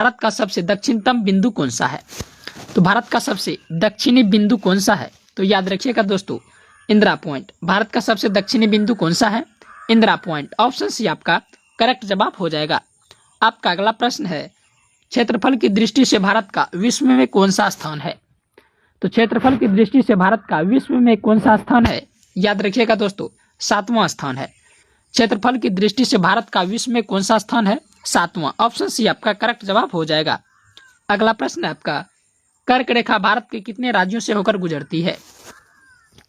भारत का सबसे दक्षिणतम बिंदु कौन सा है? तो भारत का सबसे दक्षिणी बिंदु कौन सा है? तो याद रखिएगा दोस्तों, इंदिरा पॉइंट। भारत का सबसे दक्षिणी बिंदु कौन सा है? इंदिरा पॉइंट। ऑप्शन सी आपका करेक्ट जवाब हो जाएगा। आपका अगला प्रश्न है, क्षेत्रफल की दृष्टि से भारत का विश्व में कौन सा स्थान है? तो क्षेत्रफल की दृष्टि से भारत का विश्व में कौन सा स्थान है? याद रखिएगा दोस्तों, 7वां स्थान है। क्षेत्रफल की दृष्टि से भारत का विश्व में कौन सा स्थान है? 7वां। ऑप्शन सी आपका करेक्ट जवाब हो जाएगा। अगला प्रश्न है आपका, कर्क रेखा भारत के कितने राज्यों से होकर गुजरती है?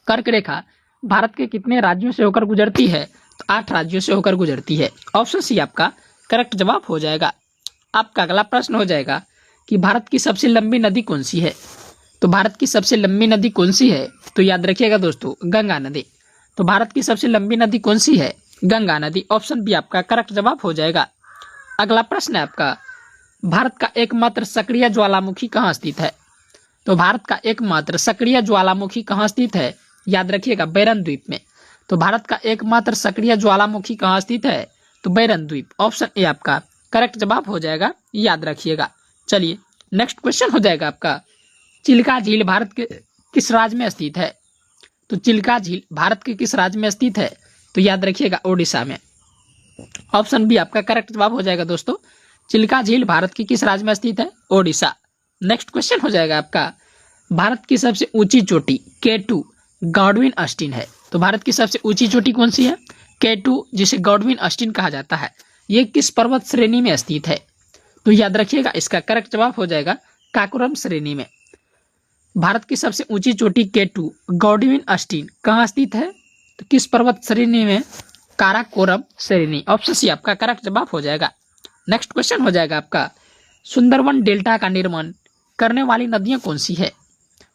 कर्क रेखा भारत के कितने राज्यों से होकर गुजरती है? तो 8 राज्यों से होकर गुजरती है। ऑप्शन सी आपका करेक्ट जवाब हो जाएगा। आपका अगला प्रश्न हो जाएगा कि भारत की सबसे लंबी नदी कौन सी है? तो भारत की सबसे लंबी नदी कौन सी है? तो याद रखिएगा दोस्तों, गंगा नदी। तो भारत की सबसे लंबी नदी कौन सी है? गंगा नदी। ऑप्शन बी आपका करेक्ट जवाब हो जाएगा। अगला प्रश्न है आपका, भारत का एकमात्र सक्रिय ज्वालामुखी कहाँ स्थित है? तो भारत का एकमात्र सक्रिय ज्वालामुखी कहाँ स्थित है? याद रखिएगा, बैरन द्वीप में। तो भारत का एकमात्र सक्रिय ज्वालामुखी कहाँ स्थित है? तो बैरन द्वीप। ऑप्शन ए आपका करेक्ट जवाब हो जाएगा, याद रखिएगा। चलिए नेक्स्ट क्वेश्चन हो जाएगा आपका, चिल्का झील भारत के किस राज्य में स्थित है? तो चिल्का झील भारत के किस राज्य में स्थित है? तो याद रखिएगा, ओडिशा में। ऑप्शन बी आपका करेक्ट जवाब हो जाएगा दोस्तों, चिल्का झील भारत की किस राज्य में स्थित है? ओडिशा। नेक्स्ट क्वेश्चन हो जाएगा आपका, भारत की सबसे ऊंची चोटी K2 गॉडविन अस्टीन है। तो भारत की सबसे ऊंची चोटी कौन सी है? K2, जिसे गॉडविन अस्टीन कहा जाता है। ये किस पर्वत श्रेणी में स्थित है? तो याद रखिएगा, इसका करेक्ट जवाब हो जाएगा काकोरम श्रेणी में। भारत की सबसे ऊंची चोटी K2 गॉडविन अस्टीन कहाँ स्थित है? तो किस पर्वत श्रेणी में? काराकोरम श्रेणी। ऑप्शन सी आपका करेक्ट जवाब हो जाएगा। नेक्स्ट क्वेश्चन हो जाएगा आपका, सुंदरवन डेल्टा का निर्माण करने वाली नदियां कौन सी है?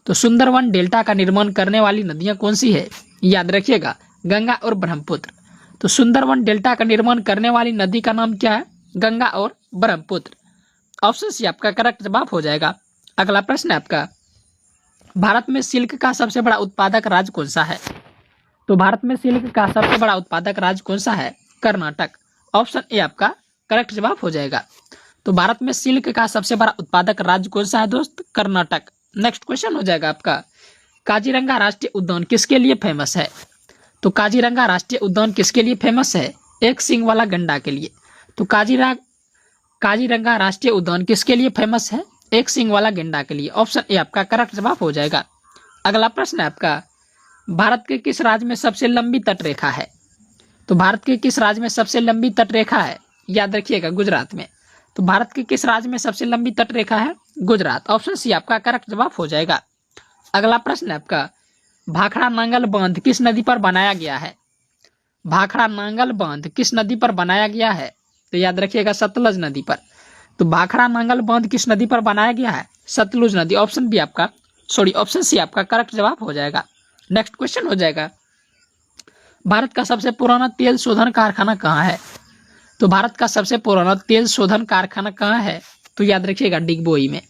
तो सुंदरवन डेल्टा का निर्माण करने वाली नदियां कौन सी है? याद रखिएगा, गंगा और ब्रह्मपुत्र। तो सुंदरवन डेल्टा का निर्माण करने वाली नदी का नाम क्या है? गंगा और ब्रह्मपुत्र। ऑप्शन सी आपका करेक्ट जवाब हो जाएगा। अगला प्रश्न है आपका, भारत में सिल्क का सबसे बड़ा उत्पादक राज्य कौन सा है? तो भारत में सिल्क का सबसे बड़ा उत्पादक राज्य कौन सा है? कर्नाटक। ऑप्शन ए आपका करेक्ट जवाब हो जाएगा। तो भारत में सिल्क का सबसे बड़ा उत्पादक राज्य कौन सा है दोस्त? कर्नाटक। नेक्स्ट क्वेश्चन हो जाएगा आपका, काजीरंगा राष्ट्रीय उद्यान किसके लिए फेमस है? तो काजीरंगा राष्ट्रीय उद्यान किसके लिए फेमस है? एक सींग वाला गंडा के लिए। तो काजीरंगा राष्ट्रीय उद्यान किसके लिए फेमस है? एक सींग वाला गंडा के लिए। ऑप्शन ए आपका करेक्ट जवाब हो जाएगा। अगला प्रश्न है आपका, भारत के किस राज्य में सबसे लंबी तटरेखा है? तो भारत के किस राज्य में सबसे लंबी तटरेखा है? याद रखिएगा, गुजरात में। तो भारत के किस राज्य में सबसे लंबी तटरेखा है? गुजरात। ऑप्शन सी आपका करेक्ट जवाब हो जाएगा। अगला प्रश्न है आपका, भाखड़ा नांगल बांध किस नदी पर बनाया गया है? भाखड़ा नांगल बांध किस नदी पर बनाया गया है? तो याद रखिएगा, सतलज नदी पर। तो भाखड़ा नांगल बांध किस नदी पर बनाया गया है? सतलुज नदी। ऑप्शन सी आपका करेक्ट जवाब हो जाएगा। नेक्स्ट क्वेश्चन हो जाएगा, भारत का सबसे पुराना तेल शोधन कारखाना कहाँ है? तो भारत का सबसे पुराना तेल शोधन कारखाना कहाँ है? तो याद रखिएगा, डिगबोई में।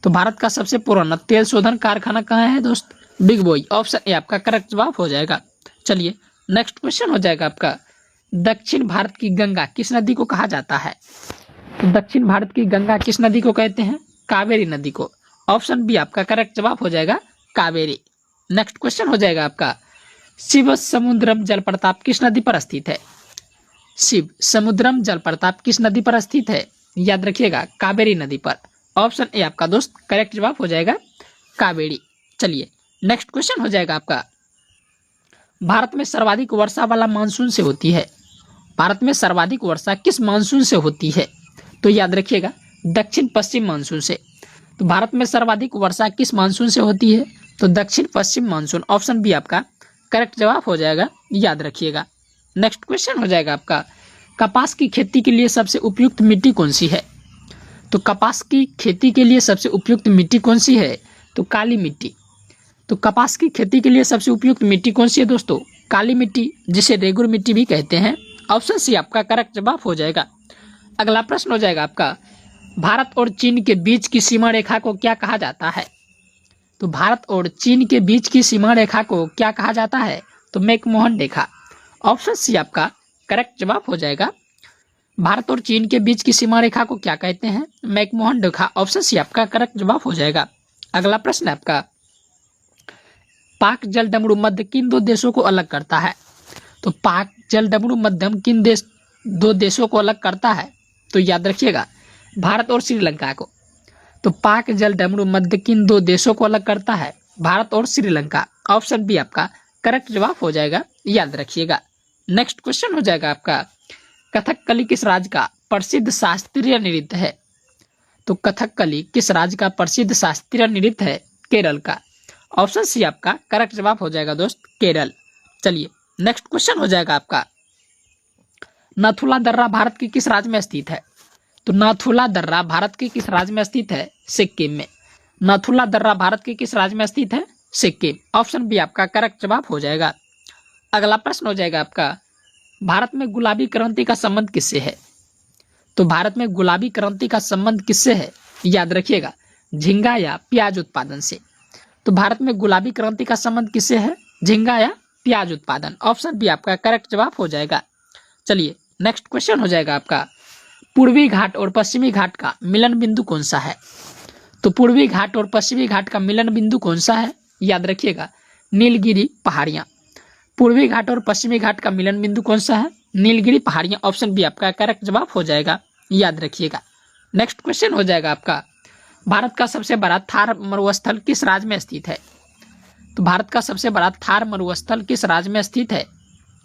तो भारत का सबसे पुराना तेल शोधन कारखाना कहाँ है दोस्त? डिगबोई। ऑप्शन ए आपका करेक्ट जवाब हो जाएगा। चलिए नेक्स्ट क्वेश्चन हो जाएगा आपका, दक्षिण भारत की गंगा किस नदी को कहा जाता है? तो दक्षिण भारत की गंगा किस नदी को कहते हैं? कावेरी नदी को। ऑप्शन बी आपका करेक्ट जवाब हो जाएगा, कावेरी। नेक्स्ट क्वेश्चन हो जाएगा आपका, शिव समुद्रम जलप्रपात किस नदी पर स्थित है? शिव समुद्रम जलप्रपात किस नदी पर स्थित है? याद रखिएगा, कावेरी नदी पर। ऑप्शन ए आपका दोस्त करेक्ट जवाब हो जाएगा, कावेरी। चलिए नेक्स्ट क्वेश्चन हो जाएगा आपका, भारत में सर्वाधिक वर्षा वाला मानसून से होती है? भारत में सर्वाधिक वर्षा किस मानसून से होती है? तो याद रखिएगा, दक्षिण पश्चिम मानसून से। तो भारत में सर्वाधिक वर्षा किस मानसून से होती है? तो दक्षिण पश्चिम मानसून। ऑप्शन बी आपका करेक्ट जवाब हो जाएगा, याद रखिएगा। नेक्स्ट क्वेश्चन हो जाएगा आपका, कपास की खेती के लिए सबसे उपयुक्त मिट्टी कौन सी है? तो कपास की खेती के लिए सबसे उपयुक्त मिट्टी कौन सी है? तो काली मिट्टी। तो कपास की खेती के लिए सबसे उपयुक्त मिट्टी कौन सी है दोस्तों? काली मिट्टी, जिसे रेगुर मिट्टी भी कहते हैं। ऑप्शन सी आपका करेक्ट जवाब हो जाएगा। अगला प्रश्न हो जाएगा आपका, भारत और चीन के बीच की सीमा रेखा को क्या कहा जाता है? तो भारत और चीन के बीच की सीमा रेखा को क्या कहा जाता है? तो मैकमोहन रेखा। ऑप्शन सी आपका करेक्ट जवाब हो जाएगा। भारत और चीन के बीच की सीमा रेखा को क्या कहते हैं? मैकमोहन रेखा। ऑप्शन सी आपका करेक्ट जवाब हो जाएगा। अगला प्रश्न है आपका, पाक जल डमरू मध्य किन दो देशों को अलग करता है? तो पाक जल डमरू मध्यम किन दो देशों को अलग करता है? तो याद रखिएगा, भारत और श्रीलंका को। तो पाक जल डमरू मध्य किन दो देशों को अलग करता है? भारत और श्रीलंका। ऑप्शन बी आपका करेक्ट जवाब हो जाएगा, याद रखिएगा। नेक्स्ट क्वेश्चन हो जाएगा आपका, कथकली किस राज्य का प्रसिद्ध शास्त्रीय नृत्य है? तो कथकली किस राज्य का प्रसिद्ध शास्त्रीय नृत्य है? केरल का। ऑप्शन सी आपका करेक्ट जवाब हो जाएगा दोस्त, केरल। चलिए नेक्स्ट क्वेश्चन हो जाएगा आपका, नाथुला दर्रा भारत के किस राज्य में स्थित है? तो नाथुला दर्रा भारत के किस राज्य में स्थित है? सिक्किम में। नाथुला दर्रा भारत के किस राज्य में स्थित है? सिक्किम। ऑप्शन बी आपका करेक्ट जवाब हो जाएगा। अगला प्रश्न हो जाएगा आपका, भारत में गुलाबी क्रांति का संबंध किससे है? तो भारत में गुलाबी क्रांति का संबंध किससे है? याद रखिएगा, झींगा या प्याज उत्पादन से। तो भारत में गुलाबी क्रांति का संबंध किससे है? झींगा या प्याज उत्पादन। ऑप्शन बी आपका करेक्ट जवाब हो जाएगा। चलिए नेक्स्ट क्वेश्चन हो जाएगा आपका, पूर्वी घाट और पश्चिमी घाट का मिलन बिंदु कौन सा है? तो पूर्वी घाट और पश्चिमी घाट का मिलन बिंदु कौन सा है? याद रखिएगा, नीलगिरी पहाड़ियां। पूर्वी घाट और पश्चिमी घाट का मिलन बिंदु कौन सा है? नीलगिरी पहाड़ियां। ऑप्शन बी आपका करेक्ट जवाब हो जाएगा, याद रखिएगा। नेक्स्ट क्वेश्चन हो जाएगा आपका, भारत का सबसे बड़ा थार मरुस्थल किस राज्य में स्थित है? तो भारत का सबसे बड़ा थार मरुस्थल किस राज्य में स्थित है?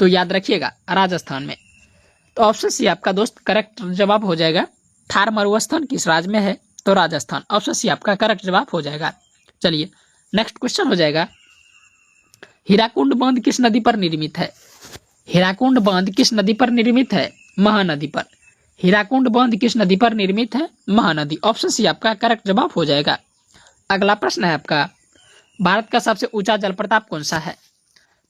तो याद रखिएगा, राजस्थान में। तो ऑप्शन सी आपका दोस्त करेक्ट जवाब हो जाएगा, थार मरुस्थल किस राज्य में है? तो राजस्थान। ऑप्शन सी आपका करेक्ट जवाब हो जाएगा। चलिए नेक्स्ट क्वेश्चन हो जाएगा, हीराकुंड बांध किस नदी पर निर्मित है? हीराकुंड बांध किस नदी पर निर्मित है? महानदी पर। हीराकुंड बांध किस नदी पर निर्मित है? महानदी। ऑप्शन सी आपका करेक्ट जवाब हो जाएगा। अगला प्रश्न है आपका, भारत का सबसे ऊंचा जलप्रपात कौन सा है?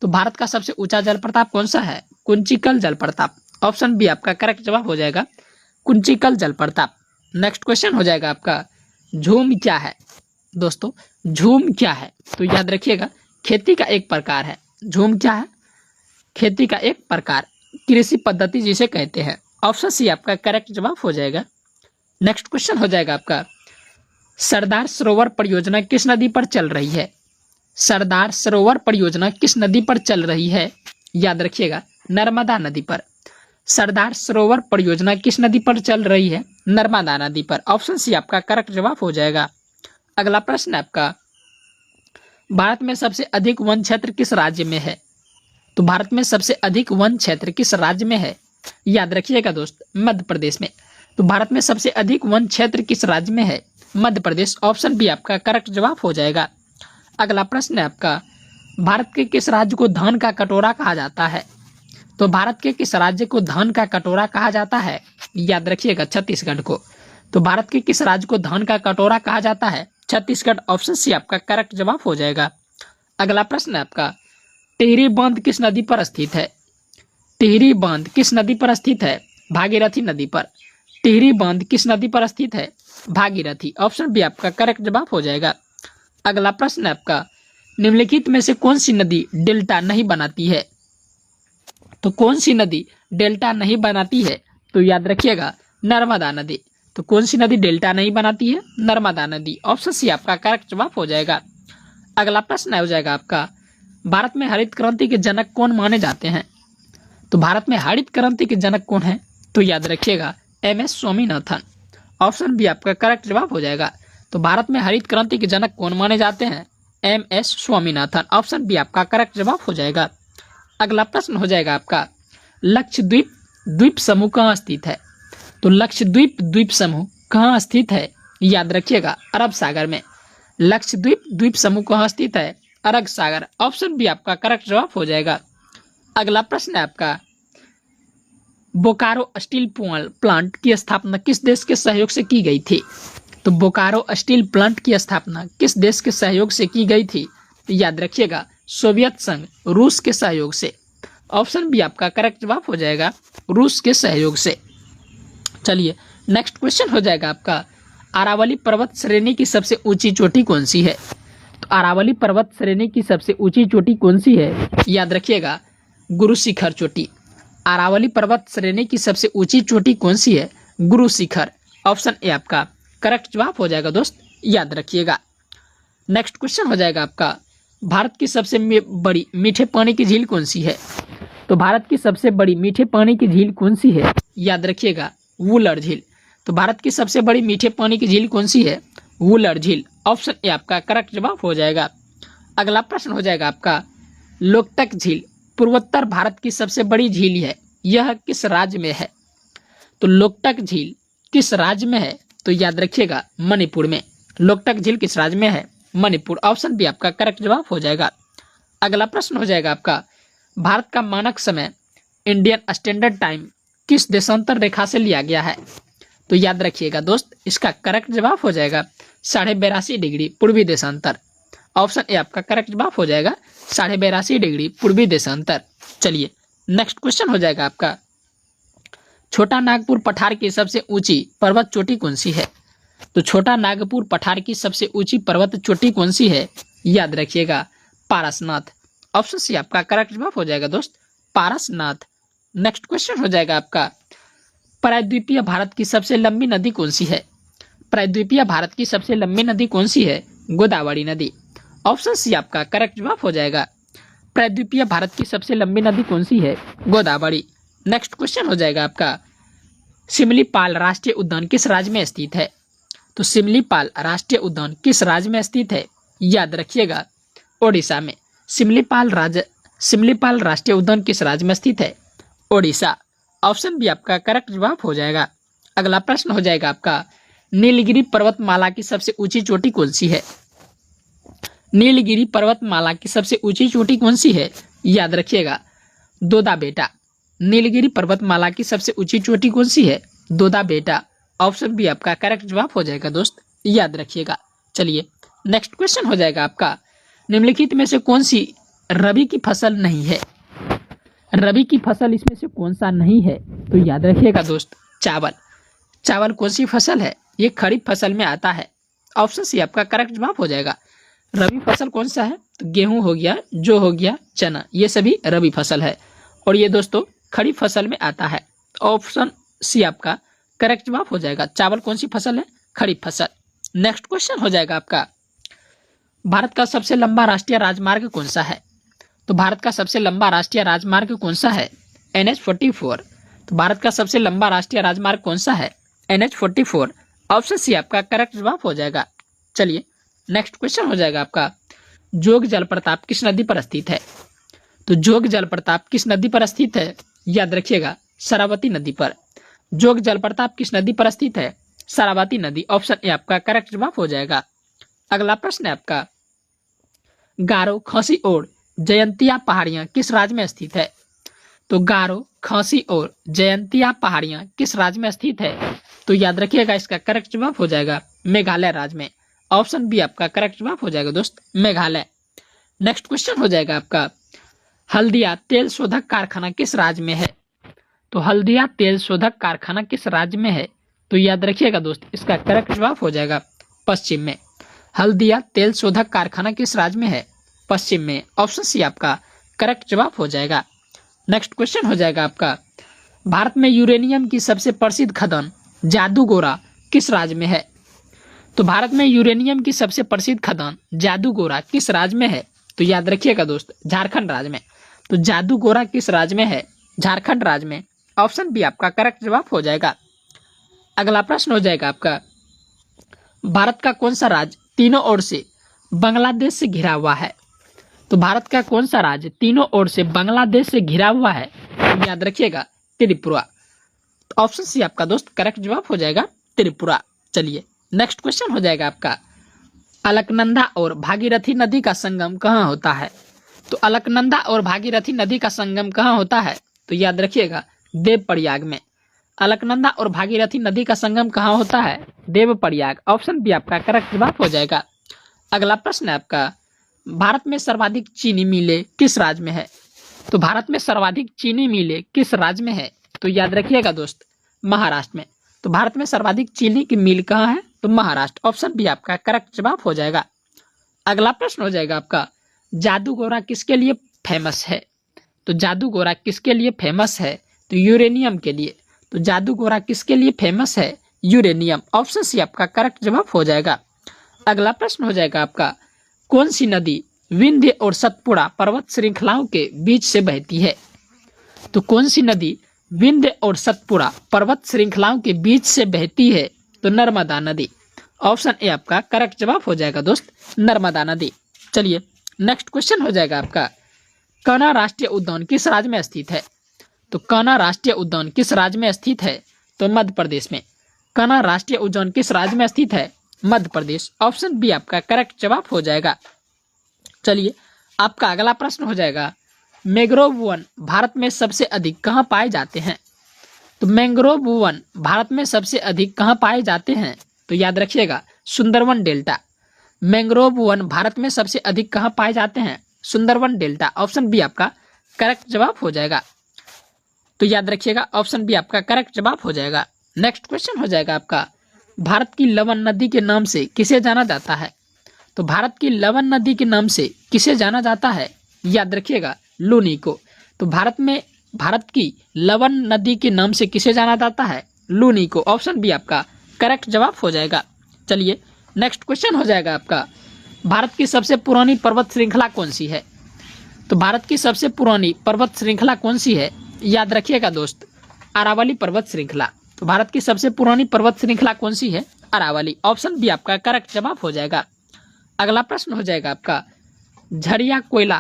तो भारत का सबसे ऊंचा जलप्रपात कौन सा है? कुंचिकल जलप्रपात। ऑप्शन बी आपका करेक्ट जवाब हो जाएगा, कुंचिकल जलप्रपात। नेक्स्ट क्वेश्चन हो जाएगा आपका, झूम क्या है? दोस्तों झूम क्या है? तो याद रखिएगा, खेती का एक प्रकार है। झूम क्या है? खेती का एक प्रकार, कृषि पद्धति जिसे कहते हैं। ऑप्शन सी आपका करेक्ट जवाब हो जाएगा। नेक्स्ट क्वेश्चन हो जाएगा आपका, सरदार सरोवर परियोजना किस नदी पर चल रही है? सरदार सरोवर परियोजना किस नदी पर चल रही है? याद रखिएगा, नर्मदा नदी पर। सरदार सरोवर परियोजना किस नदी पर चल रही है? नर्मदा नदी पर। ऑप्शन सी आपका करेक्ट जवाब हो जाएगा। अगला प्रश्न आपका, भारत में सबसे अधिक वन क्षेत्र किस राज्य में है? तो भारत में सबसे अधिक वन क्षेत्र किस राज्य में है? याद रखिएगा दोस्त, मध्य प्रदेश में। तो भारत में सबसे अधिक वन क्षेत्र किस राज्य में है? मध्य प्रदेश। ऑप्शन बी आपका करेक्ट जवाब हो जाएगा। अगला प्रश्न है आपका, भारत के किस राज्य को धान का कटोरा कहा जाता है? तो भारत के किस राज्य को धान का कटोरा कहा जाता है? याद रखिएगा, छत्तीसगढ़ को। तो भारत के किस राज्य को धान का कटोरा कहा जाता है? छत्तीसगढ़। ऑप्शन सी आपका करेक्ट जवाब हो जाएगा। अगला प्रश्न है आपका, टिहरी बांध किस नदी पर स्थित है? टिहरी बांध किस नदी पर स्थित है? भागीरथी नदी पर। टिहरी बांध किस नदी पर स्थित है? भागीरथी। ऑप्शन बी आपका करेक्ट जवाब हो जाएगा। अगला प्रश्न है आपका, निम्नलिखित में से कौन सी नदी डेल्टा नहीं बनाती है? तो कौन सी नदी डेल्टा नहीं बनाती है? तो याद रखिएगा, नर्मदा नदी। तो कौन सी नदी डेल्टा नहीं बनाती है? नर्मदा नदी। ऑप्शन सी आपका करेक्ट जवाब हो जाएगा। अगला प्रश्न हो जाएगा आपका, भारत में हरित क्रांति के जनक कौन माने जाते हैं? तो भारत में हरित क्रांति के जनक कौन है? तो याद रखिएगा, एम.एस. स्वामीनाथन। ऑप्शन बी आपका करेक्ट जवाब हो जाएगा। तो भारत में हरित क्रांति के जनक कौन माने जाते हैं? एम.एस. स्वामीनाथन। ऑप्शन बी आपका करेक्ट जवाब हो जाएगा। अगला प्रश्न हो जाएगा आपका, लक्षद्वीप द्वीप समूह कहाँ स्थित है? तो लक्षद्वीप द्वीप समूह कहाँ स्थित है? याद रखिएगा, अरब सागर में। लक्षद्वीप द्वीप समूह कहाँ स्थित है? अरब सागर। ऑप्शन बी आपका करेक्ट जवाब हो जाएगा। अगला प्रश्न है आपका, बोकारो स्टील प्लांट की स्थापना किस देश के सहयोग से की गई थी? तो बोकारो स्टील प्लांट की स्थापना किस देश के सहयोग से की गई थी? याद रखिएगा, सोवियत संघ, रूस के सहयोग से। ऑप्शन बी आपका करेक्ट जवाब हो जाएगा, रूस के सहयोग से। चलिए नेक्स्ट क्वेश्चन हो जाएगा आपका, अरावली पर्वत श्रेणी की सबसे ऊंची चोटी कौन सी है? तो अरावली पर्वत श्रेणी की सबसे ऊंची चोटी कौन सी है? याद रखिएगा, गुरु शिखर चोटी। अरावली पर्वत श्रेणी की सबसे ऊंची चोटी कौन सी है? गुरु शिखर। ऑप्शन ए आपका करेक्ट जवाब हो जाएगा दोस्त, याद रखिएगा। नेक्स्ट क्वेश्चन हो जाएगा आपका, भारत की सबसे बड़ी मीठे पानी की झील कौन सी है? तो भारत की सबसे बड़ी मीठे पानी की झील कौन सी है? याद रखिएगा, वुलर झील। तो भारत की सबसे बड़ी मीठे पानी की झील कौन सी है? वुलर झील। ऑप्शन ए आपका करेक्ट जवाब हो जाएगा। अगला प्रश्न हो जाएगा आपका, लोकटक झील पूर्वोत्तर भारत की सबसे बड़ी झील है, यह किस राज्य में है? तो लोकटक झील किस राज्य में है? तो याद रखिएगा, मणिपुर में। लोकटक झील किस राज्य में है? मणिपुर। ऑप्शन बी आपका करेक्ट जवाब हो जाएगा। अगला प्रश्न हो जाएगा आपका, भारत का मानक समय इंडियन स्टैंडर्ड टाइम किस देशांतर रेखा से लिया गया है? तो याद रखिएगा दोस्त, इसका करेक्ट जवाब हो जाएगा 82.5 डिग्री पूर्वी देशांतर। ऑप्शन ए आपका करेक्ट जवाब हो जाएगा 82.5 डिग्री पूर्वी देशांतर। चलिए नेक्स्ट क्वेश्चन हो जाएगा आपका, छोटा नागपुर पठार की सबसे ऊंची पर्वत चोटी कौन सी है? तो छोटा नागपुर पठार की सबसे ऊंची पर्वत चोटी कौन सी है? याद रखिएगा, पारसनाथ। ऑप्शन सी आपका करेक्ट जवाब हो जाएगा दोस्त, पारसनाथ। नेक्स्ट क्वेश्चन हो जाएगा आपका, प्रायद्वीपीय भारत की सबसे लंबी नदी कौन सी है? प्रायद्वीपीय भारत की सबसे लंबी नदी कौन सी है? गोदावरी नदी। ऑप्शन सी आपका करेक्ट जवाब हो जाएगा, प्रायद्वीपीय भारत की सबसे लंबी नदी कौन सी है? गोदावरी। नेक्स्ट क्वेश्चन हो जाएगा आपका, सिमलीपाल राष्ट्रीय उद्यान किस राज्य में स्थित है? तो सिमलीपाल राष्ट्रीय उद्यान किस राज्य में स्थित है? याद रखिएगा, ओडिशा में। सिमलीपाल राष्ट्रीय उद्यान किस राज्य में स्थित है? ओडिशा। ऑप्शन बी आपका करेक्ट जवाब हो जाएगा। अगला प्रश्न हो जाएगा आपका, नीलगिरी पर्वतमाला की सबसे ऊंची चोटी कौन सी है? नीलगिरी पर्वतमाला की सबसे ऊंची चोटी कौन सी है? याद रखिएगा, दोदा बेटा। नीलगिरी पर्वतमाला की सबसे ऊंची चोटी कौन सी है? दोदा बेटा। ऑप्शन बी आपका करेक्ट जवाब हो जाएगा दोस्त, याद रखिएगा। चलिए नेक्स्ट क्वेश्चन हो जाएगा आपका, निम्नलिखित में से कौन सी रबी की फसल नहीं है? रबी की फसल इसमें से कौन सा नहीं है? तो याद रखिएगा दोस्त, चावल। चावल कौन सी फसल है? ये खरीफ फसल में आता है। ऑप्शन सी आपका करेक्ट जवाब हो जाएगा। रबी फसल कौन सा है? तो गेहूं हो गया, जो हो गया, चना, ये सभी रबी फसल है। और ये दोस्तों खरीफ फसल में आता है। ऑप्शन सी आपका करेक्ट जवाब हो जाएगा। चावल कौन सी फसल है? खरीफ फसल। नेक्स्ट क्वेश्चन हो जाएगा आपका, भारत का सबसे लंबा राष्ट्रीय राजमार्ग कौन सा है? तो भारत का सबसे लंबा राष्ट्रीय राजमार्ग कौन सा है? NH-44। तो भारत का सबसे लंबा राष्ट्रीय राजमार्ग कौन सा है? NH-44। ऑप्शन सी आपका करेक्ट जवाब हो जाएगा। चलिए नेक्स्ट क्वेश्चन हो जाएगा आपका, जोग जलप्रपात किस नदी पर स्थित है? तो जोग जलप्रपात किस नदी पर स्थित है? याद रखिएगा, शरावती नदी पर। जोग जलप्रपात किस नदी पर स्थित है? शरावती नदी। ऑप्शन ए आपका करेक्ट जवाब हो जाएगा। अगला प्रश्न है आपका, गारो, खासी और जयंतिया पहाड़ियां किस राज्य में स्थित है? तो गारो, खासी और जयंतिया पहाड़ियां किस राज्य में स्थित है? तो याद रखिएगा, इसका करेक्ट जवाब हो जाएगा मेघालय राज्य में। ऑप्शन बी आपका करेक्ट जवाब हो जाएगा दोस्त, मेघालय। नेक्स्ट क्वेश्चन हो जाएगा आपका, हल्दिया तेल शोधक कारखाना किस राज्य में है? तो हल्दिया तेल शोधक कारखाना किस राज्य में है? तो याद रखिएगा दोस्त, इसका करेक्ट जवाब हो जाएगा पश्चिम में। हल्दिया तेल शोधक कारखाना किस राज्य में है? पश्चिम में। ऑप्शन सी आपका करेक्ट जवाब हो जाएगा। नेक्स्ट क्वेश्चन हो जाएगा आपका, भारत में यूरेनियम की सबसे प्रसिद्ध खदान जादूगोरा किस राज्य में है? तो भारत में यूरेनियम की सबसे प्रसिद्ध खदान जादूगोरा किस राज्य में है? तो याद रखिएगा दोस्त, झारखंड राज्य में। तो जादूगोरा किस राज्य में है? झारखंड राज्य में। ऑप्शन बी आपका करेक्ट जवाब हो जाएगा। अगला प्रश्न हो जाएगा आपका, भारत का कौन सा राज्य तीनों ओर से बांग्लादेश से घिरा हुआ है? तो भारत का कौन सा राज्य तीनों ओर से बांग्लादेश से घिरा हुआ है? तो याद रखिएगा, त्रिपुरा। ऑप्शन सी आपका दोस्त करेक्ट जवाब हो जाएगा, त्रिपुरा। चलिए नेक्स्ट क्वेश्चन हो जाएगा आपका, अलकनंदा और भागीरथी नदी का संगम कहाँ होता है? तो अलकनंदा और भागीरथी नदी का संगम कहाँ होता है? तो याद रखिएगा, देवप्रयाग में। अलकनंदा और भागीरथी नदी का संगम कहाँ होता है? देवप्रयाग। ऑप्शन बी आपका करेक्ट जवाब हो जाएगा। अगला प्रश्न है आपका, भारत में सर्वाधिक चीनी मिलें किस राज्य में है? तो भारत में सर्वाधिक चीनी मिलें किस राज्य में है? तो याद रखिएगा दोस्त, महाराष्ट्र में। तो भारत में सर्वाधिक चीनी की मिल कहाँ है? तो महाराष्ट्र। ऑप्शन बी आपका करेक्ट जवाब हो जाएगा। अगला प्रश्न हो जाएगा आपका, जादूगोरा किसके लिए फेमस है? तो जादूगोरा किसके लिए फेमस है? तो यूरेनियम के लिए। तो जादूगोरा किसके लिए फेमस है? यूरेनियम। ऑप्शन सी आपका करेक्ट जवाब हो जाएगा। अगला प्रश्न हो जाएगा आपका, कौन सी नदी विंध्य और सतपुड़ा पर्वत श्रृंखलाओं के बीच से बहती है? तो कौन सी नदी विंध्य और सतपुड़ा पर्वत श्रृंखलाओं के बीच से बहती है? तो नर्मदा नदी। ऑप्शन ए आपका करेक्ट जवाब हो जाएगा दोस्त, नर्मदा नदी। चलिए नेक्स्ट क्वेश्चन हो जाएगा आपका, कान्हा राष्ट्रीय उद्यान किस राज्य में स्थित है? तो कान्हा राष्ट्रीय उद्यान किस राज्य में स्थित है? तो मध्य प्रदेश में। कान्हा राष्ट्रीय उद्यान किस राज्य में स्थित है? मध्य प्रदेश। ऑप्शन बी आपका करेक्ट जवाब हो जाएगा। चलिए आपका अगला प्रश्न हो जाएगा, मैंग्रोव वन भारत में सबसे अधिक कहाँ पाए जाते हैं? तो मैंग्रोव वन भारत में सबसे अधिक कहाँ पाए जाते हैं? तो याद रखिएगा सुंदरवन डेल्टा। मैंग्रोव वन भारत में सबसे अधिक कहाँ पाए जाते हैं? सुंदरवन डेल्टा। ऑप्शन बी आपका करेक्ट जवाब हो जाएगा। तो याद रखिएगा ऑप्शन बी आपका करेक्ट जवाब हो जाएगा। नेक्स्ट क्वेश्चन हो जाएगा आपका, भारत की लवन नदी के नाम से किसे जाना जाता है? तो भारत की लवन नदी के नाम से किसे जाना जाता है? याद रखिएगा लूनी को। तो भारत की लवन नदी के नाम से किसे जाना जाता है? लूनी को। ऑप्शन बी आपका करेक्ट जवाब हो जाएगा। चलिए नेक्स्ट क्वेश्चन हो जाएगा आपका, भारत की सबसे पुरानी पर्वत श्रृंखला कौन सी है? तो भारत की सबसे पुरानी पर्वत श्रृंखला कौन सी है? याद रखिएगा दोस्त अरावली पर्वत श्रृंखला। तो भारत की सबसे पुरानी पर्वत श्रृंखला कौन सी है? अरावली। ऑप्शन बी आपका करेक्ट जवाब हो जाएगा। अगला प्रश्न हो जाएगा आपका, झरिया कोयला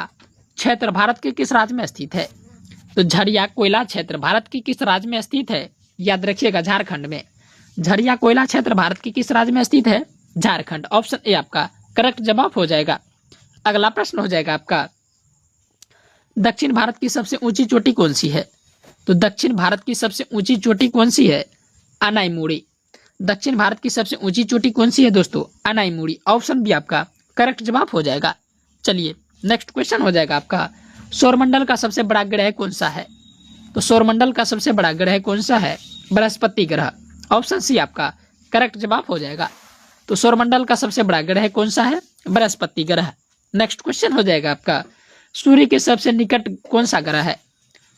क्षेत्र भारत के किस राज्य में स्थित है? तो झरिया कोयला क्षेत्र भारत की किस राज्य में स्थित है? याद रखिएगा झारखंड में। झरिया कोयला क्षेत्र भारत की किस राज्य में स्थित है? झारखंड। ऑप्शन ए आपका करेक्ट जवाब हो जाएगा। अगला प्रश्न हो जाएगा आपका, दक्षिण भारत की सबसे ऊंची चोटी कौन सी है? तो दक्षिण भारत की सबसे ऊंची चोटी कौन सी है? अनाईमुड़ी। दक्षिण भारत की सबसे ऊंची चोटी कौन सी है दोस्तों? अनाईमुड़ी। ऑप्शन बी आपका करेक्ट जवाब हो जाएगा। चलिए नेक्स्ट क्वेश्चन हो जाएगा आपका, सौरमंडल का सबसे बड़ा ग्रह कौन सा है? तो सौरमंडल का सबसे बड़ा ग्रह कौन सा है? बृहस्पति ग्रह। ऑप्शन सी आपका करेक्ट जवाब हो जाएगा। तो सौरमंडल का सबसे बड़ा ग्रह कौन सा है? बृहस्पति ग्रह। नेक्स्ट क्वेश्चन हो जाएगा आपका, सूर्य के सबसे निकट कौन सा ग्रह है?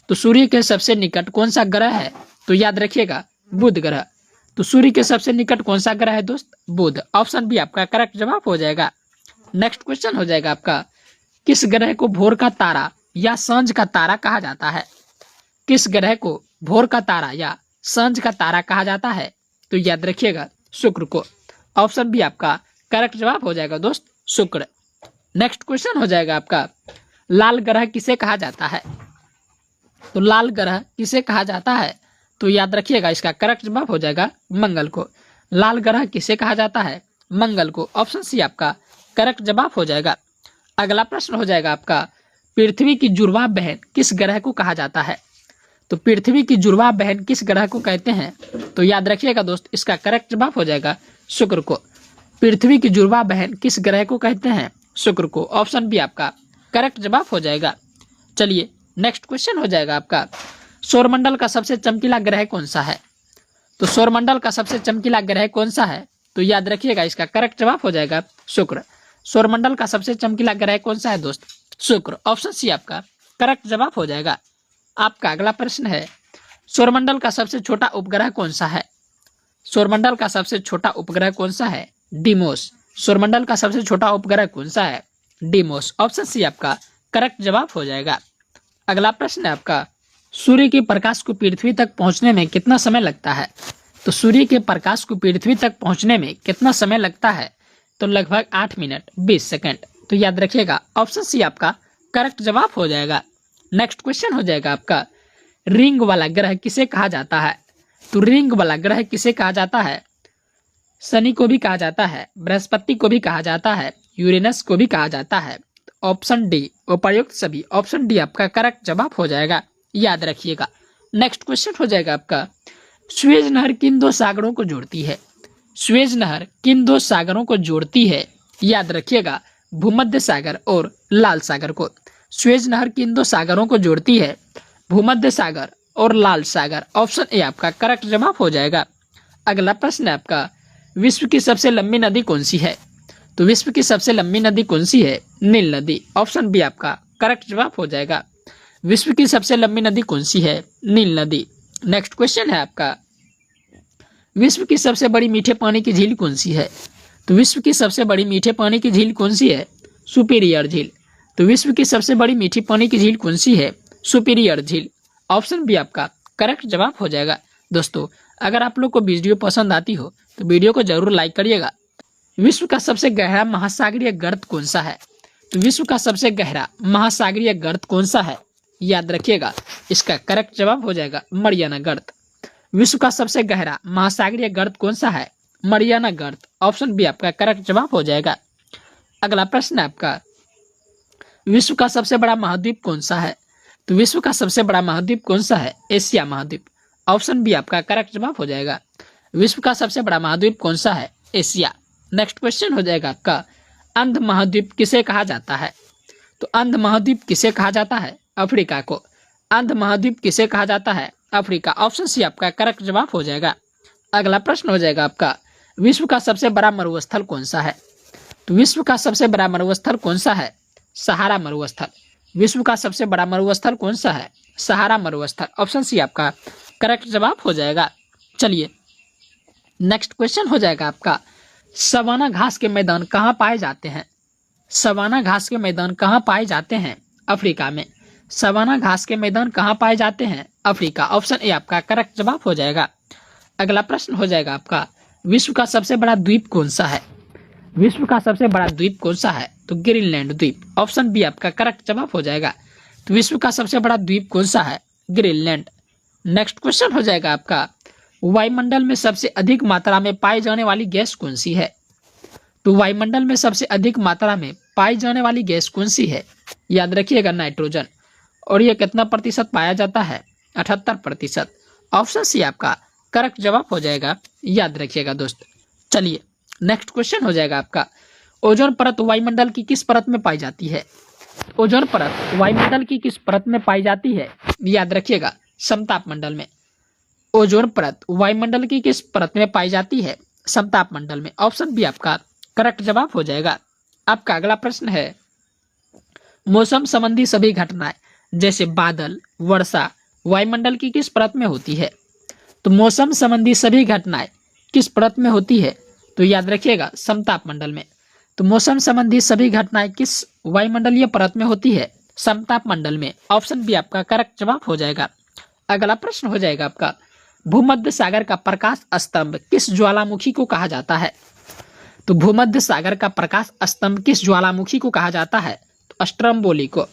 तो सूर्य के सबसे निकट कौन सा ग्रह है? तो याद रखिएगा बुध ग्रह। तो सूर्य के सबसे निकट कौन सा ग्रह है दोस्त? बुध। ऑप्शन बी आपका करेक्ट जवाब हो जाएगा। नेक्स्ट क्वेश्चन हो जाएगा आपका, किस ग्रह को भोर का तारा या सांझ का तारा कहा जाता है? किस ग्रह को भोर का तारा या सांझ का तारा कहा जाता है? तो याद रखिएगा शुक्र को। ऑप्शन बी आपका करेक्ट जवाब हो जाएगा दोस्त, शुक्र। नेक्स्ट क्वेश्चन हो जाएगा आपका, लाल ग्रह किसे कहा जाता है? तो लाल ग्रह किसे कहा जाता है? तो याद रखिएगा इसका करेक्ट जवाब हो जाएगा मंगल को। लाल ग्रह किसे कहा जाता है? मंगल को। ऑप्शन सी आपका करेक्ट जवाब हो जाएगा। अगला प्रश्न हो जाएगा आपका, पृथ्वी की जुड़वा बहन किस ग्रह को कहा जाता है? तो पृथ्वी की जुड़वा बहन किस ग्रह को कहते हैं? तो याद रखिएगा दोस्त इसका करेक्ट जवाब हो जाएगा शुक्र को। पृथ्वी की जुड़वा बहन किस ग्रह को कहते हैं? शुक्र को। ऑप्शन बी आपका करेक्ट जवाब हो जाएगा। चलिए नेक्स्ट क्वेश्चन हो जाएगा आपका, सौरमंडल का सबसे चमकीला ग्रह कौन सा है? तो सौरमंडल का सबसे चमकीला ग्रह कौन सा है? तो याद रखिएगा इसका करेक्ट जवाब हो जाएगा शुक्र। सौरमंडल का सबसे चमकीला ग्रह कौन सा है दोस्त? शुक्र। ऑप्शन सी आपका करेक्ट जवाब हो जाएगा। आपका अगला प्रश्न है, सौरमंडल का सबसे छोटा उपग्रह कौन सा है? सौरमंडल का सबसे छोटा उपग्रह कौन सा है? डीमोस। सौरमंडल का सबसे छोटा उपग्रह कौन सा है? डीमोस। ऑप्शन सी आपका करेक्ट जवाब हो जाएगा। अगला प्रश्न है आपका, सूर्य के प्रकाश को पृथ्वी तक पहुंचने में कितना समय लगता है? तो सूर्य के प्रकाश को पृथ्वी तक पहुंचने में कितना समय लगता है? तो लगभग 8 मिनट 20 सेकंड। तो याद रखिएगा ऑप्शन सी आपका करेक्ट जवाब हो जाएगा। नेक्स्ट क्वेश्चन हो जाएगा आपका, रिंग वाला ग्रह किसे कहा जाता है? तो रिंग वाला ग्रह किसे कहा जाता है? शनि को भी कहा जाता है, बृहस्पति को भी कहा जाता है, यूरेनस को भी कहा जाता है। ऑप्शन डी उपर्युक्त सभी। ऑप्शन डी आपका करेक्ट जवाब हो जाएगा, याद रखिएगा। नेक्स्ट क्वेश्चन हो जाएगा आपका, स्वेज नहर किन दो सागरों को जोड़ती है? स्वेज नहर किन दो सागरों को जोड़ती है? याद रखिएगा भूमध्य सागर और लाल सागर को। स्वेज नहर किन दो सागरों को जोड़ती है? भूमध्य सागर और लाल सागर। ऑप्शन ए आपका करेक्ट जवाब हो जाएगा। अगला प्रश्न है आपका, विश्व की सबसे लंबी नदी कौन सी है? तो विश्व की सबसे लंबी नदी कौन सी है? नील नदी। ऑप्शन बी आपका करेक्ट जवाब हो जाएगा। विश्व की सबसे लंबी नदी कौन सी है? नील नदी। नेक्स्ट क्वेश्चन है आपका, विश्व की सबसे बड़ी मीठे पानी की झील कौन सी है? तो विश्व की सबसे बड़ी मीठे पानी की झील कौन सी है? सुपीरियर झील। तो विश्व की सबसे बड़ी मीठी पानी की झील कौन सी है? सुपीरियर झील। ऑप्शन बी आपका करेक्ट जवाब हो जाएगा। दोस्तों, अगर आप लोग को वीडियो पसंद आती हो तो वीडियो को जरूर लाइक करिएगा। विश्व का सबसे गहरा महासागरीय गर्त कौन सा है? तो विश्व का सबसे गहरा महासागरीय गर्त कौन सा है? याद रखिएगा, इसका करेक्ट जवाब हो जाएगा मरियाना गर्त। विश्व का सबसे गहरा महासागरीय गर्त कौन सा है? मरियाना गर्त। ऑप्शन बी आपका करेक्ट जवाब हो जाएगा। अगला प्रश्न है आपका, विश्व का सबसे बड़ा महाद्वीप कौन सा है? तो विश्व का सबसे बड़ा महाद्वीप कौन सा है? एशिया महाद्वीप। ऑप्शन बी आपका करेक्ट जवाब हो जाएगा। विश्व का सबसे बड़ा महाद्वीप कौन सा है? एशिया। नेक्स्ट क्वेश्चन हो जाएगा आपका, अंध महाद्वीप किसे कहा जाता है? तो अंध महाद्वीप किसे कहा जाता है? अफ्रीका को। अंध महाद्वीप किसे कहा जाता है? अफ्रीका। ऑप्शन सी आपका करेक्ट जवाब हो जाएगा। अगला प्रश्न हो जाएगा आपका, विश्व का सबसे बड़ा मरुस्थल कौन सा है? तो विश्व का सबसे बड़ा मरुस्थल कौन सा है? सहारा मरुस्थल। विश्व का सबसे बड़ा मरुस्थल कौन सा है? सहारा मरुस्थल। ऑप्शन सी आपका करेक्ट जवाब हो जाएगा। चलिए नेक्स्ट क्वेश्चन हो जाएगा आपका, सवाना घास के मैदान कहाँ पाए जाते हैं? सवाना घास के मैदान कहाँ पाए जाते हैं? अफ्रीका में। सवाना घास के मैदान कहाँ पाए जाते हैं? अफ्रीका। ऑप्शन ए आपका करेक्ट जवाब हो जाएगा। अगला प्रश्न हो जाएगा आपका, विश्व का सबसे बड़ा द्वीप कौन सा है? विश्व का सबसे बड़ा द्वीप कौन सा है? तो ग्रीनलैंड द्वीप। ऑप्शन बी आपका करेक्ट जवाब हो जाएगा। तो विश्व का सबसे बड़ा द्वीप कौन सा है? ग्रीनलैंड। नेक्स्ट क्वेश्चन हो जाएगा आपका, वायुमंडल में सबसे अधिक मात्रा में पाई जाने वाली गैस कौन सी है? तो वायुमंडल में सबसे अधिक मात्रा में पाई जाने वाली गैस कौन सी है? याद रखिएगा नाइट्रोजन। और यह कितना प्रतिशत पाया जाता है? 78%। ऑप्शन सी आपका करेक्ट जवाब हो जाएगा। याद रखिएगा दोस्त। चलिए नेक्स्ट क्वेश्चन हो जाएगा आपका, ओजोन परत वायुमंडल की किस परत में पाई जाती है? ओजोन परत वायुमंडल की किस परत में पाई जाती है? याद रखिएगा समताप मंडल में। ओजोन परत वायुमंडल की किस परत में पाई जाती है? समताप मंडल में। ऑप्शन बी आपका करेक्ट जवाब हो जाएगा। आपका अगला प्रश्न है, मौसम संबंधी सभी घटनाएं जैसे बादल, वर्षा वायुमंडल की किस परत में होती है? तो मौसम संबंधी सभी घटनाएं किस परत में होती है? तो याद रखिएगा समताप मंडल में। तो मौसम संबंधी सभी घटनाएं किस वायुमंडलीय परत में होती है? समताप मंडल में। ऑप्शन बी आपका करेक्ट जवाब हो जाएगा। अगला प्रश्न हो जाएगा आपका, भूमध्य सागर का प्रकाश स्तंभ किस ज्वालामुखी को कहा जाता है? तो भूमध्य सागर का प्रकाश स्तंभ किस ज्वालामुखी को कहा जाता है? तो स्ट्रम्बोली को।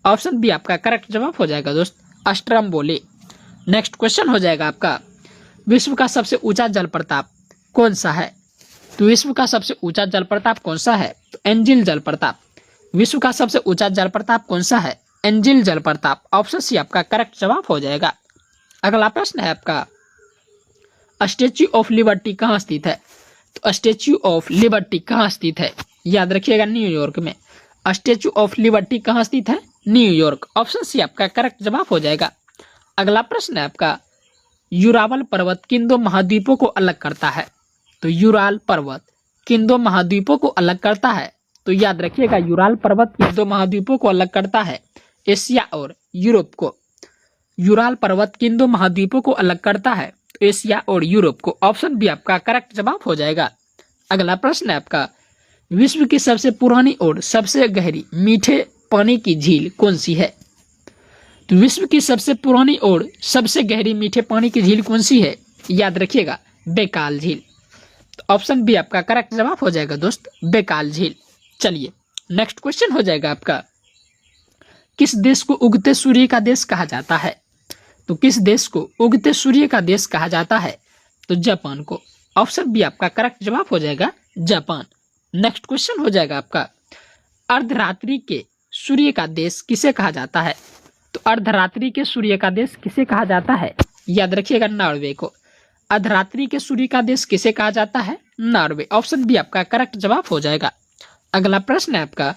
ऑप्शन बी आपका करेक्ट जवाब हो जाएगा दोस्त, स्ट्रम्बोली। नेक्स्ट क्वेश्चन हो जाएगा आपका, विश्व का सबसे ऊंचा जलप्रपात कौन सा है? तो विश्व का सबसे ऊंचा जलप्रपात कौन सा है? तो एंजिल जलप्रपात। विश्व का सबसे ऊंचा जलप्रपात कौन सा है? एंजिल जलप्रपात। ऑप्शन सी आपका करेक्ट जवाब हो जाएगा। अगला प्रश्न है आपका, स्टैच्यू ऑफ लिबर्टी कहाँ स्थित है? तो स्टैच्यू ऑफ लिबर्टी कहाँ स्थित है? याद रखिएगा न्यूयॉर्क में। स्टैच्यू ऑफ लिबर्टी कहाँ स्थित है? न्यूयॉर्क। ऑप्शन सी आपका करेक्ट जवाब हो जाएगा। अगला प्रश्न है आपका, यूराल पर्वत किन दो महाद्वीपों को अलग करता है? तो यूराल पर्वत किन दो महाद्वीपों को अलग करता है? तो याद रखिएगा यूराल पर्वत किन दो महाद्वीपों को अलग करता है? एशिया और यूरोप को। यूराल पर्वत किन दो महाद्वीपों को अलग करता है? तो एशिया और यूरोप को। ऑप्शन बी आपका करेक्ट जवाब हो जाएगा। अगला प्रश्न है आपका, विश्व की सबसे पुरानी और सबसे गहरी मीठे पानी की झील कौन सी है? तो विश्व की सबसे पुरानी और सबसे गहरी मीठे पानी की झील कौन सी है? याद रखिएगा बैकाल झील। तो ऑप्शन बी आपका करेक्ट जवाब हो जाएगा दोस्त, बैकाल झील। चलिए नेक्स्ट क्वेश्चन हो जाएगा आपका, किस देश को उगते सूर्य का देश कहा जाता है? तो किस देश को उगते सूर्य का देश कहा जाता है? तो जापान को। ऑप्शन बी आपका करेक्ट जवाब हो जाएगा, जापान। नेक्स्ट क्वेश्चन हो जाएगा आपका, अर्धरात्रि के सूर्य का देश किसे कहा जाता है? तो अर्धरात्रि के सूर्य का देश किसे कहा जाता है? याद रखिएगा नॉर्वे को। अर्धरात्रि के सूर्य का देश किसे कहा जाता है? नॉर्वे। ऑप्शन बी आपका करेक्ट जवाब हो जाएगा। अगला प्रश्न है आपका,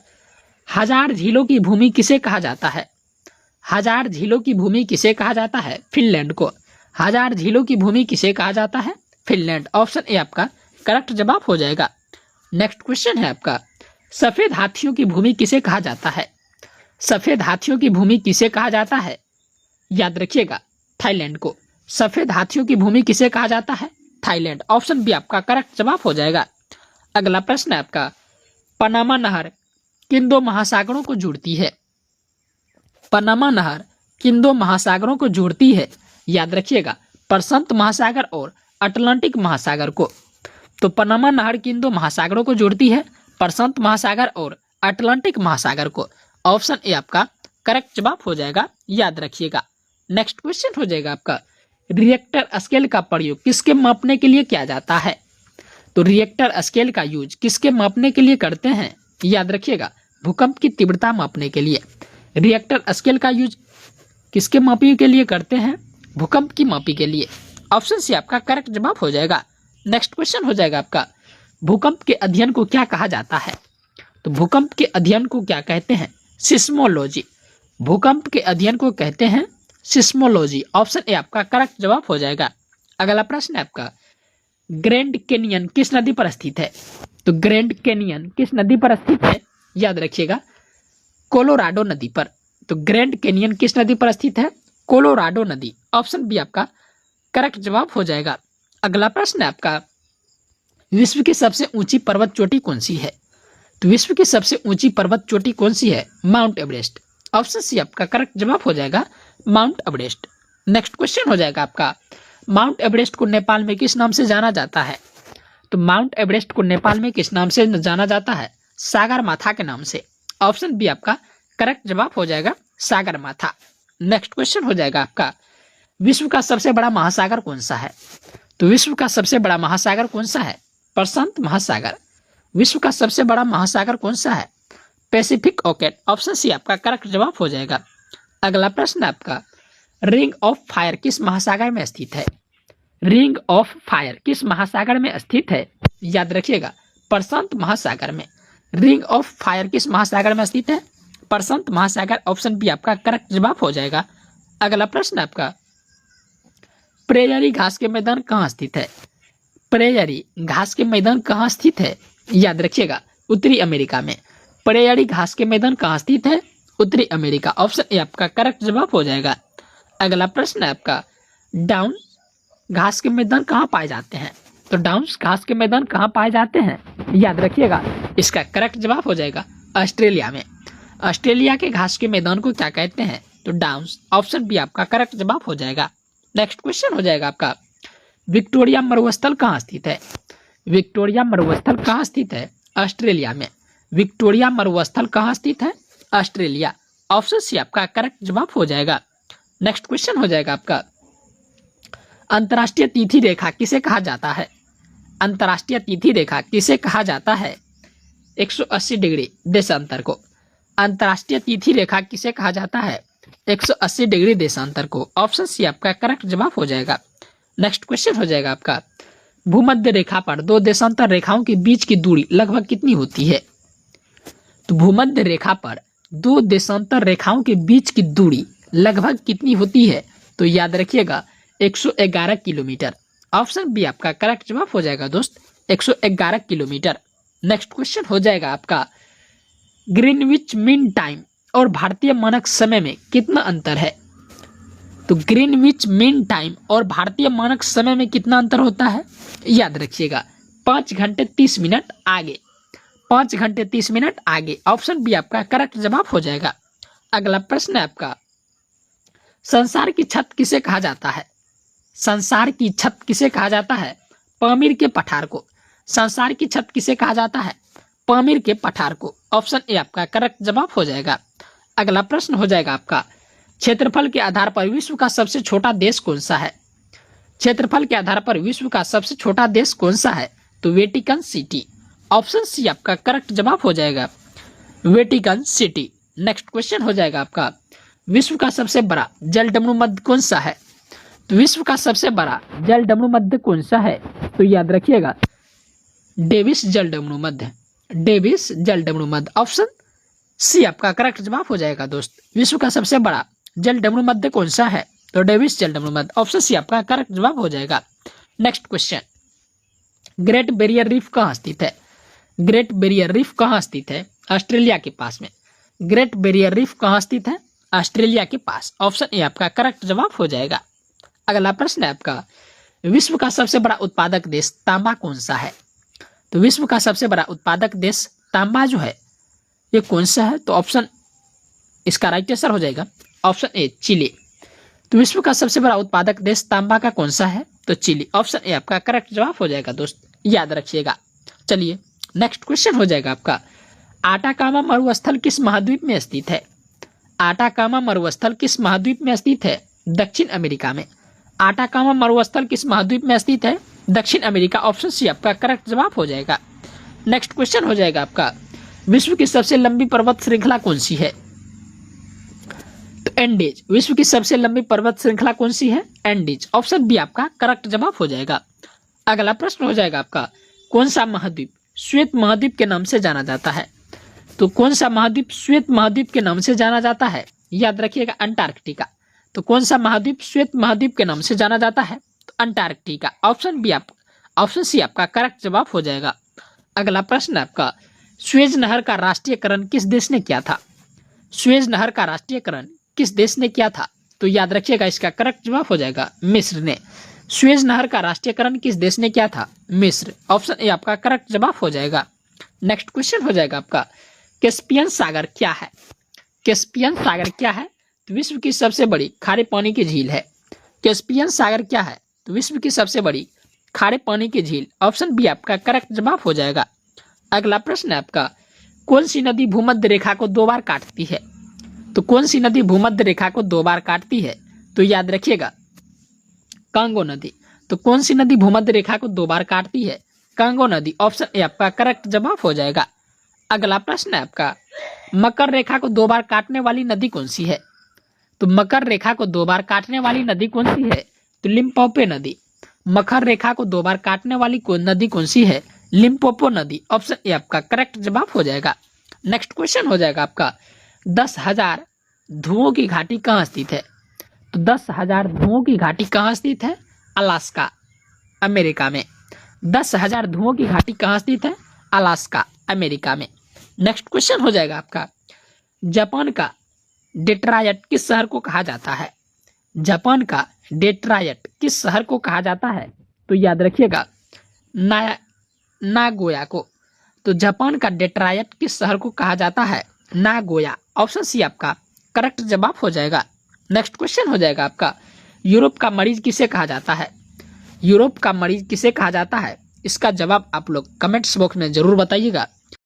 हजार झीलों की भूमि किसे कहा जाता है? हजार झीलों की भूमि किसे कहा जाता है? फिनलैंड को। हजार झीलों की भूमि किसे कहा जाता है? फिनलैंड। ऑप्शन ए आपका करेक्ट जवाब हो जाएगा। नेक्स्ट क्वेश्चन है आपका, सफेद हाथियों की भूमि किसे कहा जाता है? सफेद हाथियों की भूमि किसे कहा जाता है? याद रखिएगा, थाईलैंड को। सफेद हाथियों की भूमि किसे कहा जाता है? थाईलैंड। ऑप्शन बी आपका करेक्ट जवाब हो जाएगा। अगला प्रश्न है आपका, पनामा नहर किन दो महासागरों को जोड़ती है? पनामा नहर किन दो महासागरों को जोड़ती है? याद रखिएगा, प्रशांत महासागर और अटलांटिक महासागर को। तो पनामा नहर किन दो महासागरों को जोड़ती है? प्रशांत महासागर और अटलांटिक महासागर को। ऑप्शन ए आपका करेक्ट जवाब हो जाएगा, याद रखिएगा। नेक्स्ट क्वेश्चन हो जाएगा आपका, रिएक्टर स्केल का प्रयोग किसके मापने के लिए किया जाता है? तो रिएक्टर स्केल का यूज किसके मापने के लिए करते हैं? याद रखिएगा, भूकंप की तीव्रता मापने के लिए। रिएक्टर स्केल का यूज किसके मापी के लिए करते हैं? भूकंप की मापी के लिए। ऑप्शन सी आपका करेक्ट जवाब हो जाएगा। नेक्स्ट क्वेश्चन हो जाएगा आपका, भूकंप के अध्ययन को क्या कहा जाता है? तो भूकंप के अध्ययन को क्या कहते हैं? सिस्मोलॉजी। भूकंप के अध्ययन को कहते हैं सिस्मोलॉजी। ऑप्शन ए आपका करेक्ट जवाब हो जाएगा। अगला प्रश्न है आपका, ग्रैंड कैनियन किस नदी पर स्थित है? तो ग्रैंड कैनियन किस नदी पर स्थित है? याद रखिएगा, कोलोराडो नदी पर। तो ग्रैंड कैनियन किस नदी पर स्थित है? कोलोराडो नदी। ऑप्शन बी आपका करेक्ट जवाब हो जाएगा। अगला प्रश्न है आपका, विश्व की सबसे ऊंची पर्वत चोटी कौन सी है? तो विश्व की सबसे ऊंची पर्वत चोटी कौन सी है? Mount Everest. ऑप्शन सी आपका करेक्ट जवाब हो जाएगा, माउंट एवरेस्ट। नेक्स्ट क्वेश्चन हो जाएगा आपका, माउंट एवरेस्ट को नेपाल में किस नाम से जाना जाता है? तो माउंट एवरेस्ट को नेपाल में किस नाम से जाना जाता है? सागरमाथा के नाम से। ऑप्शन बी आपका करेक्ट जवाब हो जाएगा, सागरमाथा। नेक्स्ट क्वेश्चन हो जाएगा आपका, विश्व का सबसे बड़ा महासागर कौन सा है? तो विश्व का सबसे बड़ा महासागर कौन सा है? प्रशांत महासागर। विश्व का सबसे बड़ा महासागर कौन सा है? Pacific Oaken. ऑप्शन सी आपका करेक्ट जवाब हो जाएगा। अगला प्रश्न आपका, रिंग ऑफ फायर किस महासागर में स्थित है? रिंग ऑफ फायर किस महासागर में स्थित है? याद रखिएगा, प्रशांत महासागर में। रिंग ऑफ फायर किस महासागर में स्थित है? प्रशांत महासागर। ऑप्शन बी आपका करेक्ट जवाब हो जाएगा। अगला प्रश्न आपका, प्रेयरी घास के मैदान कहाँ स्थित है? प्रेयरी घास के मैदान कहाँ स्थित है? याद रखिएगा, उत्तरी अमेरिका में। प्रेयरी घास के मैदान कहाँ स्थित है? उत्तरी अमेरिका। ऑप्शन ए आपका करेक्ट जवाब हो जाएगा। अगला प्रश्न है आपका, डाउन घास के मैदान कहाँ पाए जाते हैं? तो डाउन घास के मैदान कहाँ पाए जाते हैं? याद रखिएगा, इसका करेक्ट जवाब हो जाएगा ऑस्ट्रेलिया में। ऑस्ट्रेलिया के घास के मैदान को क्या कहते हैं? तो डाउन्स। ऑप्शन बी आपका करेक्ट जवाब हो जाएगा। नेक्स्ट क्वेश्चन हो जाएगा आपका, विक्टोरिया मरुस्थल कहाँ स्थित है? विक्टोरिया मरुस्थल कहाँ स्थित है? ऑस्ट्रेलिया में। विक्टोरिया मरुस्थल कहाँ स्थित है? ऑस्ट्रेलिया। ऑप्शन सी आपका करेक्ट जवाब हो जाएगा। नेक्स्ट क्वेश्चन हो जाएगा आपका, अंतर्राष्ट्रीय तिथि रेखा किसे कहा जाता है? अंतर्राष्ट्रीय तिथि रेखा किसे कहा जाता है? 180 डिग्री देशांतर को। अंतर्राष्ट्रीय तिथि रेखा किसे कहा जाता है? 180 डिग्री देशांतर को। ऑप्शन सी आपका करेक्ट जवाब हो जाएगा। नेक्स्ट क्वेश्चन हो जाएगा आपका, भूमध्य रेखा पर दो देशांतर रेखाओं के बीच की दूरी लगभग कितनी होती है? तो भूमध्य रेखा पर दो देशांतर रेखाओं के बीच की दूरी लगभग कितनी होती है? तो याद रखिएगा, 111 किलोमीटर। ऑप्शन बी आपका करेक्ट जवाब हो जाएगा दोस्त, 111 किलोमीटर। नेक्स्ट क्वेश्चन हो जाएगा आपका, ग्रीनविच मीन टाइम और भारतीय मानक समय में कितना अंतर है? तो ग्रीनविच मीन टाइम और भारतीय मानक समय में कितना अंतर होता है? याद रखिएगा, 5 घंटे 30 मिनट आगे। 5 घंटे 30 मिनट आगे। ऑप्शन बी आपका करेक्ट जवाब हो जाएगा। अगला प्रश्न है आपका, संसार की छत किसे कहा जाता है? संसार की छत किसे कहा जाता है? पामीर के पठार को। संसार की छत किसे कहा जाता है? पामीर के पठार को। ऑप्शन ए आपका करेक्ट जवाब हो जाएगा। अगला प्रश्न हो जाएगा आपका, क्षेत्रफल के आधार पर विश्व का सबसे छोटा देश कौन सा है? क्षेत्रफल के आधार पर विश्व का सबसे छोटा देश कौन सा है? तो वेटिकन सिटी। ऑप्शन सी आपका करेक्ट जवाब हो जाएगा, वेटिकन सिटी। नेक्स्ट क्वेश्चन हो जाएगा आपका, विश्व का सबसे बड़ा जलडमरू मध्य कौन सा है? तो विश्व का सबसे बड़ा जलडमरू मध्य कौन सा है? तो याद रखिएगा, डेविस जलडमरू मध्य। डेविस जलडमरू मध्य। ऑप्शन सी आपका करेक्ट जवाब हो जाएगा दोस्त। विश्व का सबसे बड़ा जलडमरू मध्य कौन सा है? तो डेविस जलडमरू मध्य। ऑप्शन सी आपका करेक्ट जवाब हो जाएगा। Next question, great barrier reef कहाँ स्थित है? ग्रेट बैरियर रीफ कहाँ स्थित है? ऑस्ट्रेलिया के पास में। ग्रेट बैरियर रीफ कहाँ स्थित है? ऑस्ट्रेलिया के पास। ऑप्शन ए आपका करेक्ट जवाब हो जाएगा। अगला प्रश्न है आपका, विश्व का सबसे बड़ा उत्पादक देश तांबा कौन सा है? तो विश्व का सबसे बड़ा उत्पादक देश तांबा जो है ये कौन सा है? तो ऑप्शन इसका राइट आंसर हो जाएगा ऑप्शन ए चिली। तो विश्व का सबसे बड़ा उत्पादक देश तांबा का कौन सा है? तो चिली। ऑप्शन ए आपका करेक्ट जवाब हो जाएगा दोस्त, याद रखिएगा। चलिए नेक्स्ट क्वेश्चन हो जाएगा आपका, आटाकामा मरुस्थल किस महाद्वीप में स्थित है? आटाकामा मरुस्थल किस महाद्वीप में स्थित है? दक्षिण अमेरिका में। आटाकामा मरुस्थल किस महाद्वीप में स्थित है? दक्षिण अमेरिका। ऑप्शन सी आपका करेक्ट जवाब हो जाएगा। नेक्स्ट क्वेश्चन हो जाएगा आपका, विश्व की सबसे लंबी पर्वत श्रृंखला कौन सी है? तो एंडीज। विश्व की सबसे लंबी पर्वत श्रृंखला कौन सी है? एंडीज। ऑप्शन बी आपका करेक्ट जवाब हो जाएगा। अगला प्रश्न हो जाएगा आपका, कौन सा महाद्वीप श्वेत महाद्वीप के नाम से जाना जाता है? तो कौन सा महाद्वीप श्वेत महाद्वीप के नाम से जाना जाता है? याद रखिएगा अंटार्कटिका। तो कौन सा महाद्वीप श्वेत महाद्वीप के नाम से जाना जाता है? तो Antarctica. Option B option C आपका करेक्ट जवाब हो जाएगा। अगला प्रश्न आपका, सुएज नहर का राष्ट्रीयकरण किस देश ने किया था? सुएज नहर का राष्ट्रीयकरण किस देश ने किया था? तो याद रखिएगा इसका करेक्ट जवाब हो जाएगा मिस्र ने। सुएज नहर का राष्ट्रीयकरण किस देश ने किया था? मिस्र। ऑप्शन ए आपका करेक्ट जवाब हो जाएगा। नेक्स्ट क्वेश्चन हो जाएगा आपका, कैस्पियन सागर क्या है? कैस्पियन सागर क्या है? तो विश्व की सबसे बड़ी खारे पानी की झील है। कैस्पियन सागर क्या है? तो विश्व की सबसे बड़ी खारे पानी की झील। ऑप्शन बी आपका करेक्ट जवाब हो जाएगा। अगला प्रश्न है आपका, कौन सी नदी भूमध्य रेखा को 2 बार काटती है? तो कौन सी नदी भूमध्य रेखा को 2 बार काटती है? तो याद रखिएगा कांगो नदी। तो कौन सी नदी भूमध्य रेखा को 2 बार काटती है? कांगो नदी। ऑप्शन ए आपका करेक्ट जवाब हो जाएगा। अगला प्रश्न है आपका, मकर रेखा को 2 बार काटने वाली नदी कौन सी है? तो मकर रेखा को 2 बार काटने वाली नदी कौन सी है? तो लिम्पोपो नदी। मकर रेखा को 2 बार काटने वाली नदी कौन सी है? लिम्पोपो नदी। ऑप्शन ए आपका करेक्ट जवाब हो जाएगा। नेक्स्ट क्वेश्चन हो जाएगा आपका, 10,000 धुओं की घाटी कहाँ स्थित है? तो 10,000 धुओं की घाटी कहाँ स्थित है? अलास्का, अमेरिका में। 10,000 धुओं की घाटी कहाँ स्थित है? अलास्का, अमेरिका में। नेक्स्ट क्वेश्चन हो जाएगा आपका, जापान का डेट्रॉयट किस शहर को कहा जाता है? जापान का डेट्रॉयट किस शहर को कहा जाता है? तो याद रखिएगा नागोया को। तो जापान का डेट्रॉयट किस शहर को कहा जाता है? नागोया। ऑप्शन सी आपका करेक्ट जवाब हो जाएगा। नेक्स्ट क्वेश्चन हो जाएगा आपका, यूरोप का मरीज किसे कहा जाता है? यूरोप का मरीज किसे कहा जाता है? इसका जवाब आप लोग कमेंट्स बॉक्स में जरूर बताइएगा।